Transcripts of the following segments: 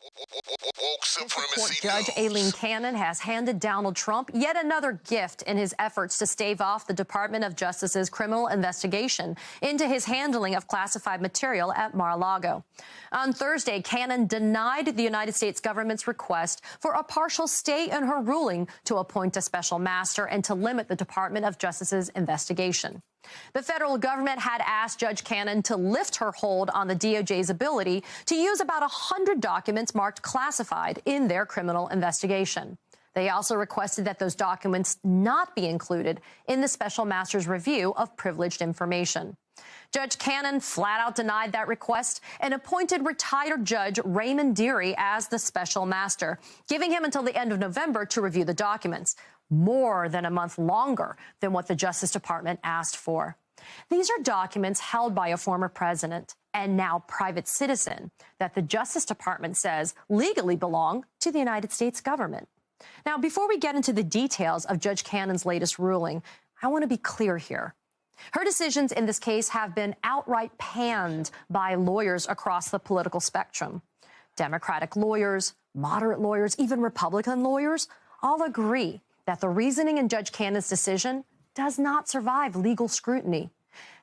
Woke supremacy Court Judge news. Aileen Cannon has handed Donald Trump yet another gift in his efforts to stave off the Department of Justice's criminal investigation into his handling of classified material at Mar-a-Lago. On Thursday, Cannon denied the United States government's request for a partial stay in her ruling to appoint a special master and to limit the Department of Justice's investigation. The federal government had asked Judge Cannon to lift her hold on the DOJ's ability to use about 100 documents marked classified in their criminal investigation. They also requested that those documents not be included in the special master's review of privileged information. Judge Cannon flat out denied that request and appointed retired Judge Raymond Dearie as the special master, giving him until the end of November to review the documents, more than a month longer than what the Justice Department asked for. These are documents held by a former president and now private citizen that the Justice Department says legally belong to the United States government. Now, before we get into the details of Judge Cannon's latest ruling, I want to be clear here. Her decisions in this case have been outright panned by lawyers across the political spectrum. Democratic lawyers, moderate lawyers, even Republican lawyers all agree that the reasoning in Judge Cannon's decision does not survive legal scrutiny.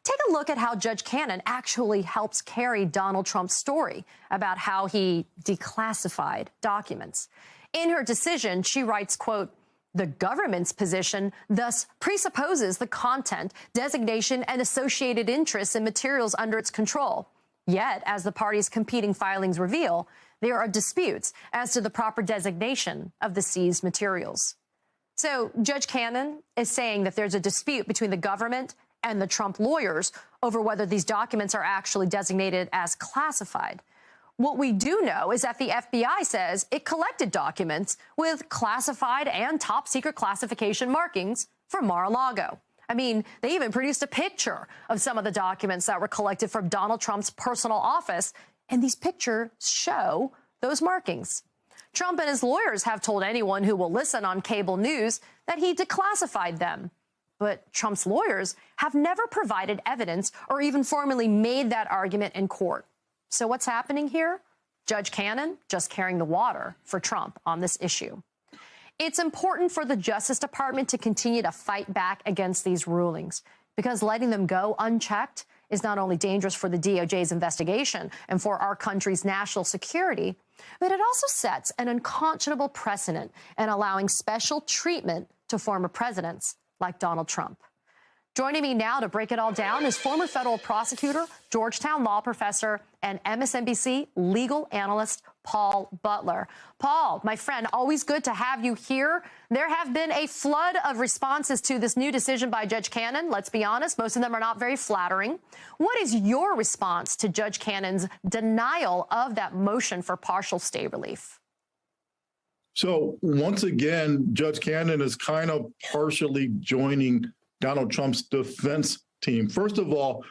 Take a look at how Judge Cannon actually helps carry Donald Trump's story about how he declassified documents. In her decision, she writes, quote, "The government's position thus presupposes the content, designation, and associated interests in materials under its control. Yet, as the parties' competing filings reveal, there are disputes as to the proper designation of the seized materials." So Judge Cannon is saying that there's a dispute between the government and the Trump lawyers over whether these documents are actually designated as classified. What we do know is that the FBI says it collected documents with classified and top secret classification markings from Mar-a-Lago. I mean, they even produced a picture of some of the documents that were collected from Donald Trump's personal office, and these pictures show those markings. Trump and his lawyers have told anyone who will listen on cable news that he declassified them. But Trump's lawyers have never provided evidence or even formally made that argument in court. So what's happening here? Judge Cannon just carrying the water for Trump on this issue. It's important for the Justice Department to continue to fight back against these rulings, because letting them go unchecked is not only dangerous for the DOJ's investigation and for our country's national security, but it also sets an unconscionable precedent in allowing special treatment to former presidents like Donald Trump. Joining me now to break it all down is former federal prosecutor, Georgetown law professor, and MSNBC legal analyst Paul Butler. Paul, my friend, always good to have you here. There have been a flood of responses to this new decision by Judge Cannon. Let's be honest, most of them are not very flattering. What is your response to Judge Cannon's denial of that motion for partial stay relief? So once again, Judge Cannon is kind of partially joining Donald Trump's defense team. First of all,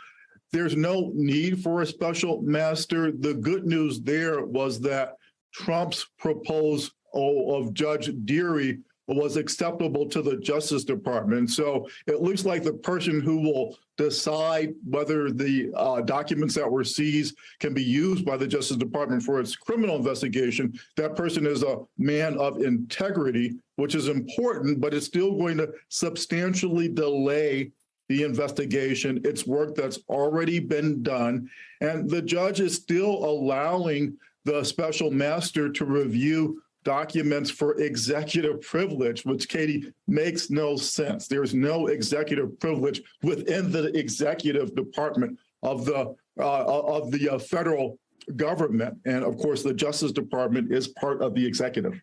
there's no need for a special master. The good news there was that Trump's proposal of Judge Dearie was acceptable to the Justice Department. So it looks like the person who will decide whether the documents that were seized can be used by the Justice Department for its criminal investigation, that person is a man of integrity, which is important, but it's still going to substantially delay the investigation. It's work that's already been done. And the judge is still allowing the special master to review documents for executive privilege, which, Katie, makes no sense. There's no executive privilege within the executive department of the federal government. And of course, the Justice Department is part of the executive.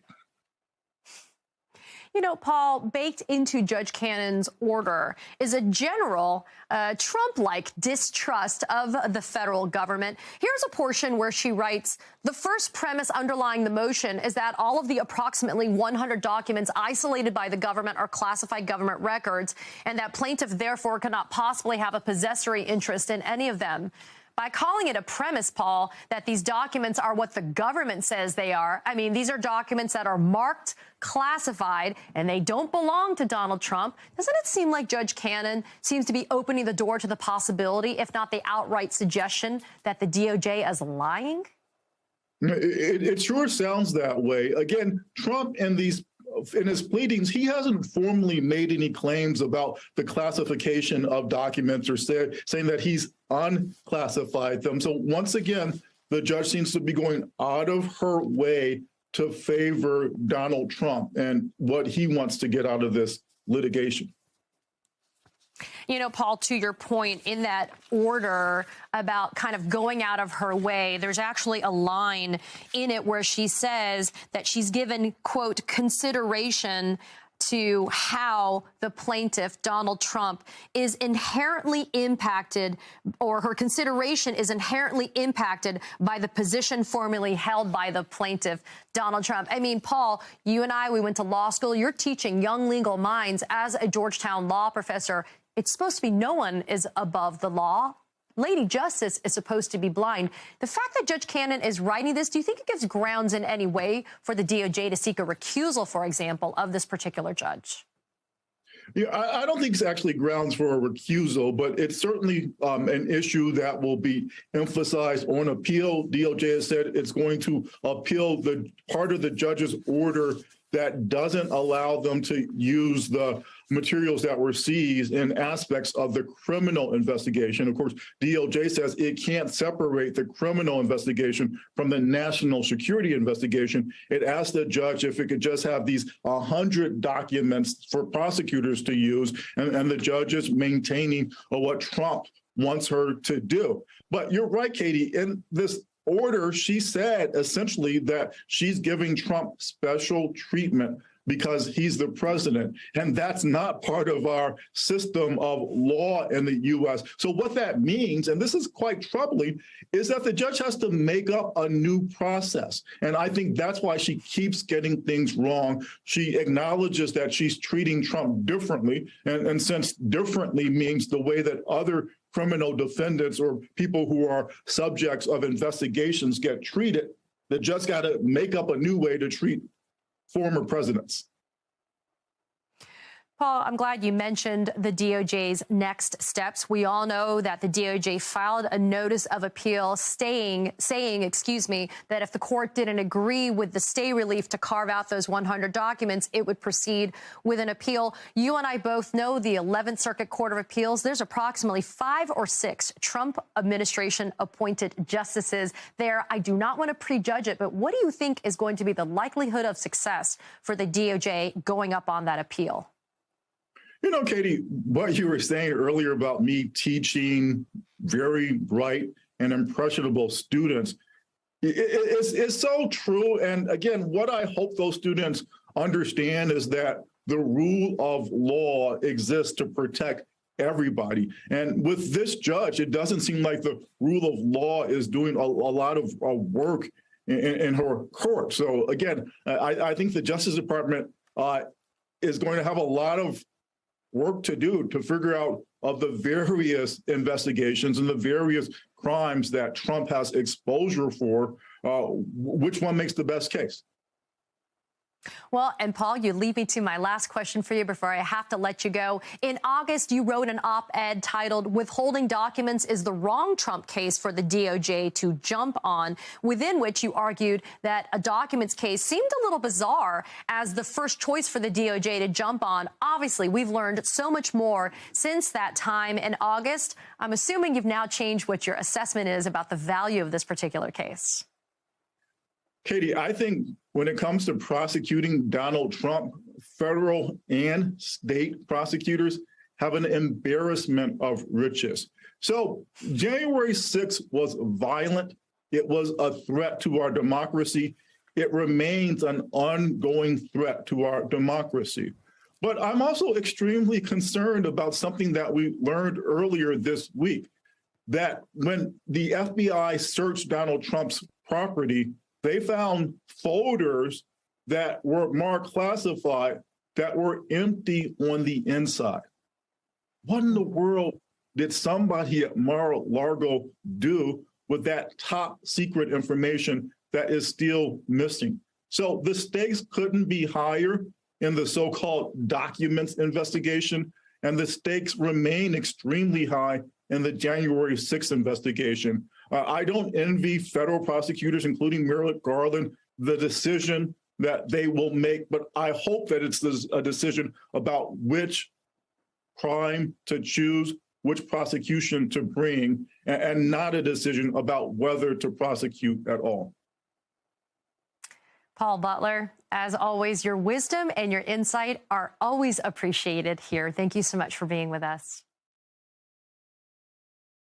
You know, Paul, baked into Judge Cannon's order is a general Trump-like distrust of the federal government. Here's a portion where she writes, "The first premise underlying the motion is that all of the approximately 100 documents isolated by the government are classified government records, and that plaintiff therefore cannot possibly have a possessory interest in any of them." By calling it a premise, Paul, that these documents are what the government says they are, I mean, these are documents that are marked classified and they don't belong to Donald Trump. Doesn't it seem like Judge Cannon seems to be opening the door to the possibility, if not the outright suggestion, that the DOJ is lying? It sure sounds that way. Again, Trump in his pleadings, he hasn't formally made any claims about the classification of documents or saying that he's unclassified them. So once again, the judge seems to be going out of her way to favor Donald Trump and what he wants to get out of this litigation. You know, Paul, to your point in that order about kind of going out of her way, there's actually a line in it where she says that she's given, quote, consideration to how the plaintiff, Donald Trump, is inherently impacted, or her consideration is inherently impacted by the position formerly held by the plaintiff, Donald Trump. I mean, Paul, you and I, we went to law school. You're teaching young legal minds as a Georgetown law professor. It's supposed to be no one is above the law. Lady Justice is supposed to be blind. The fact that Judge Cannon is writing this, do you think it gives grounds in any way for the DOJ to seek a recusal, for example, of this particular judge? Yeah, I don't think it's actually grounds for a recusal, but it's certainly an issue that will be emphasized on appeal. DOJ has said it's going to appeal the part of the judge's order that doesn't allow them to use the materials that were seized in aspects of the criminal investigation. Of course, DOJ says it can't separate the criminal investigation from the national security investigation. It asked the judge if it could just have these 100 documents for prosecutors to use, and the judge is maintaining what Trump wants her to do. But you're right, Katie, in this order, she said essentially that she's giving Trump special treatment because he's the president. And that's not part of our system of law in the U.S. So what that means, and this is quite troubling, is that the judge has to make up a new process. And I think that's why she keeps getting things wrong. She acknowledges that she's treating Trump differently. And since differently means the way that other criminal defendants or people who are subjects of investigations get treated, the judge got to make up a new way to treat former presidents. Paul, I'm glad you mentioned the DOJ's next steps. We all know that the DOJ filed a notice of appeal saying, that if the court didn't agree with the stay relief to carve out those 100 documents, it would proceed with an appeal. You and I both know the 11th Circuit Court of Appeals. There's approximately 5 or 6 Trump administration appointed justices there. I do not want to prejudge it, but what do you think is going to be the likelihood of success for the DOJ going up on that appeal? You know, Katie, what you were saying earlier about me teaching very bright and impressionable students is so true. And again, what I hope those students understand is that the rule of law exists to protect everybody. And with this judge, it doesn't seem like the rule of law is doing a lot of work in her court. So again, I think the Justice Department is going to have a lot of work to do to figure out of the various investigations and the various crimes that Trump has exposure for, which one makes the best case. Well, and Paul, you lead me to my last question for you before I have to let you go. In August, you wrote an op-ed titled "Withholding Documents is the Wrong Trump Case for the DOJ to Jump On," within which you argued that a documents case seemed a little bizarre as the first choice for the DOJ to jump on. Obviously, we've learned so much more since that time in August. I'm assuming you've now changed what your assessment is about the value of this particular case. Katie, I think when it comes to prosecuting Donald Trump, federal and state prosecutors have an embarrassment of riches. So January 6th was violent. It was a threat to our democracy. It remains an ongoing threat to our democracy. But I'm also extremely concerned about something that we learned earlier this week, that when the FBI searched Donald Trump's property, they found folders that were marked classified that were empty on the inside. What in the world did somebody at mar-a-lago do with that top secret information that is still missing? So the stakes couldn't be higher in the so-called documents investigation, and the stakes remain extremely high in the January 6th investigation. I don't envy federal prosecutors, including Merrick Garland, the decision that they will make, but I hope that it's a decision about which crime to choose, which prosecution to bring, and not a decision about whether to prosecute at all. Paul Butler, as always, your wisdom and your insight are always appreciated here. Thank you so much for being with us.